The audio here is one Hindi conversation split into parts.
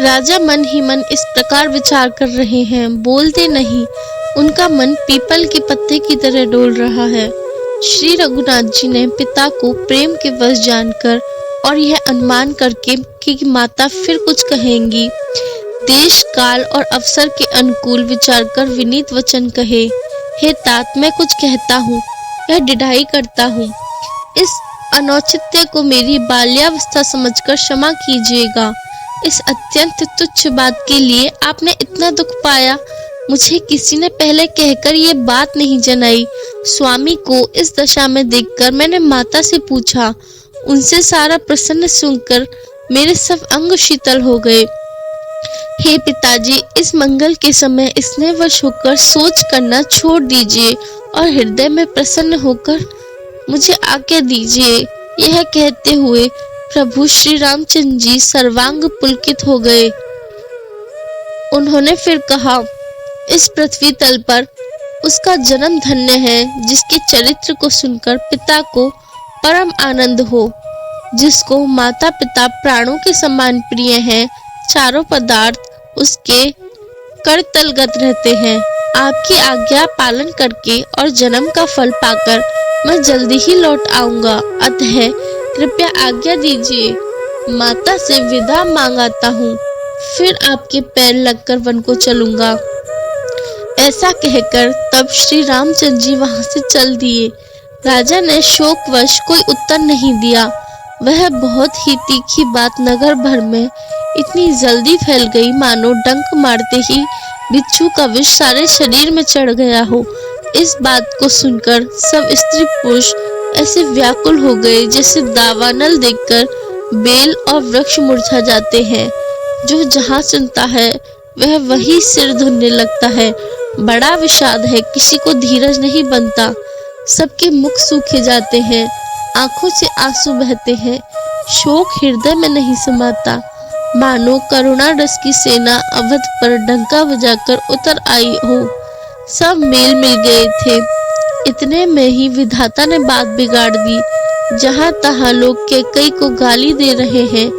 राजा मन ही मन इस प्रकार विचार कर रहे हैं, बोलते नहीं। उनका मन पीपल के पत्ते की तरह डोल रहा है। श्री रघुनाथ जी ने पिता को प्रेम के वश जानकर और यह अनुमान करके कि माता फिर कुछ कहेंगी, देश काल और अवसर के अनुकूल विचार कर विनीत वचन कहे, हे तात, मैं कुछ कहता हूँ, यह डिढ़ाई करता हूँ। इस अनौचित्य को मेरी बाल्यावस्था समझकर क्षमा कीजिएगा। इस अत्यंत तुच्छ बात के लिए आपने इतना दुख पाया। मुझे किसी ने पहले कहकर ये बात नहीं जनाई। स्वामी को इस दशा में देखकर मैंने माता से पूछा। उनसे सारा प्रसन्न सुनकर मेरे सब अंग शीतल हो गए। हे पिताजी, इस मंगल के समय स्नेहवश होकर सोच करना छोड़ दीजिए और हृदय में प्रसन्न होकर मुझे आज्ञा दीजिए। यह कहते हुए प्रभु श्री रामचंद्र जी सर्वांग पुलकित हो गए। उन्होंने फिर कहा, इस पृथ्वी तल पर उसका जन्म धन्य है जिसके चरित्र को सुनकर पिता को परम आनंद हो, जिसको माता पिता प्राणों के समान प्रिय हैं, चारों पदार्थ उसके करतलगत रहते हैं। आपकी आज्ञा पालन करके और जन्म का फल पाकर मैं जल्दी ही लौट आऊंगा, अतः कृपया आज्ञा दीजिए। माता से विदा मांगाता हूँ, फिर आपके पैर लगकर वन को चलूंगा। ऐसा कहकर तब श्री रामचंद्र जी वहां से चल दिए। राजा ने शोकवश कोई उत्तर नहीं दिया। वह बहुत ही तीखी बात नगर भर में इतनी जल्दी फैल गई मानो डंक मारते ही बिच्छू का विष सारे शरीर में चढ़ गया हो। इस बात को सुनकर सब स्त्री पुरुष ऐसे व्याकुल हो गए जैसे दावानल देखकर बेल और वृक्ष मुरझा जाते हैं। जो जहाँ सुनता है वह वही सिर धुनने लगता है। बड़ा विषाद है, किसी को धीरज नहीं बनता। सबके मुख सूखे जाते हैं, आंखों से आंसू बहते हैं, शोक हृदय में नहीं समाता। मानो करुणा रस की सेना अवध पर डंका बजाकर उतर आई हो। सब मेल मिल गए थे। इतने में ही विधाता ने बात बिगाड़ दी। जहां तहां लोग कैकेयी को गाली दे रहे हैं।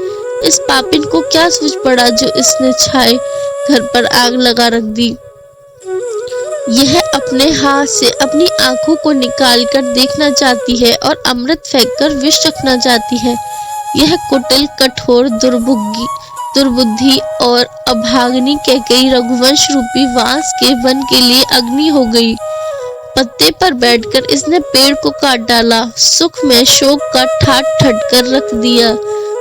इस पापिन को क्या सूझ पड़ा जो इसने छाए घर पर आग लगा रख दी। यह अपने हाथ से अपनी आंखों को निकाल कर देखना चाहती है और अमृत फेंककर विष रखना चाहती है। यह कुटिल, कठोर, दुर्बुद्धि और अभागिनी कैकेयी रघुवंश रूपी वांस के वन के लिए अग्नि हो गई। पत्ते पर बैठकर इसने पेड़ को काट डाला। सुख में शोक का ठाट ठट कर रख दिया।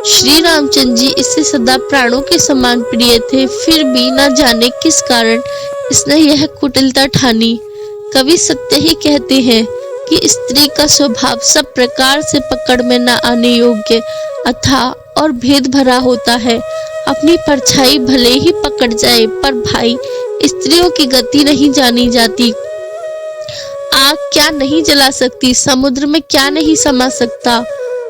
श्री रामचंद्र जी इससे सदा प्राणों के समान प्रिय थे, फिर भी न जाने किस कारण इसने यह कुटिलता ठानी। कवि सत्य ही कहते हैं कि स्त्री का स्वभाव सब प्रकार से पकड़ में न आने योग्य, अथाह और भेद भरा होता है। अपनी परछाई भले ही पकड़ जाए, पर भाई स्त्रियों की गति नहीं जानी जाती। आग क्या नहीं जला सकती, समुद्र में क्या नहीं समा सकता,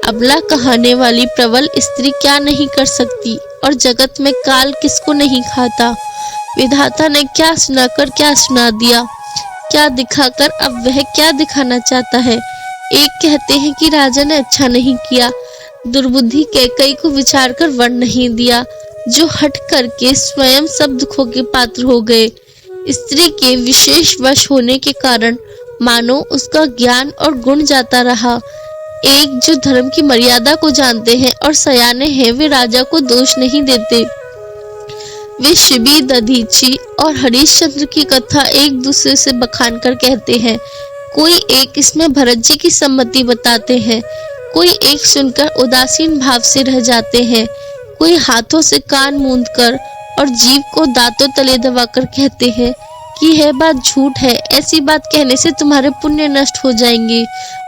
अबला कहाने वाली प्रबल स्त्री क्या नहीं कर सकती, और जगत में काल किसको नहीं खाता। विधाता ने क्या सुनाकर क्या सुना दिया, क्या दिखाकर अब वह क्या दिखाना चाहता है। एक कहते हैं कि राजा ने अच्छा नहीं किया, दुर्बुद्धि कैकेयी को विचार कर वन नहीं दिया, जो हट करके स्वयं सब दुखों के पात्र हो गए। स्त्री के विशेष वश होने के कारण मानो उसका ज्ञान और गुण जाता रहा। एक जो धर्म की मर्यादा को जानते हैं और सयाने हैं, वे राजा को दोष नहीं देते। वे शिबी, दधीची और हरिश्चंद्र की कथा एक दूसरे से बखान कर कहते हैं। कोई एक इसमें भरत जी की सम्मति बताते हैं, कोई एक सुनकर उदासीन भाव से रह जाते हैं, कोई हाथों से कान मूंद कर और जीभ को दांतों तले दबाकर कहते हैं कि यह बात झूठ है, ऐसी बात कहने से तुम्हारे पुण्य नष्ट हो जाएंगे।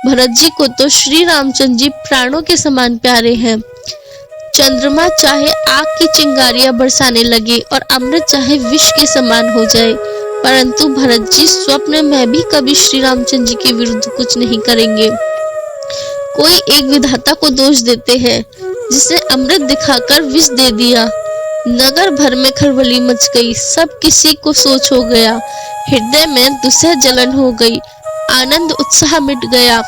भरत जी को तो श्री रामचंद्र जी प्राणों के समान प्यारे हैं। चंद्रमा चाहे आग की चिंगारियां बरसाने लगे और अमृत चाहे विष के समान हो जाए, परंतु भरत जी स्वप्न में भी कभी श्री रामचंद्र जी के विरुद्ध कुछ नहीं करेंगे। कोई एक विधाता को दोष देते हैं जिसे अमृत दिखाकर विष दे दिया। नगर भर में खलबली मच गई, सब किसी को सोच हो गया, हृदय में दुसह जलन हो गई, आनंद उत्साह मिट गया।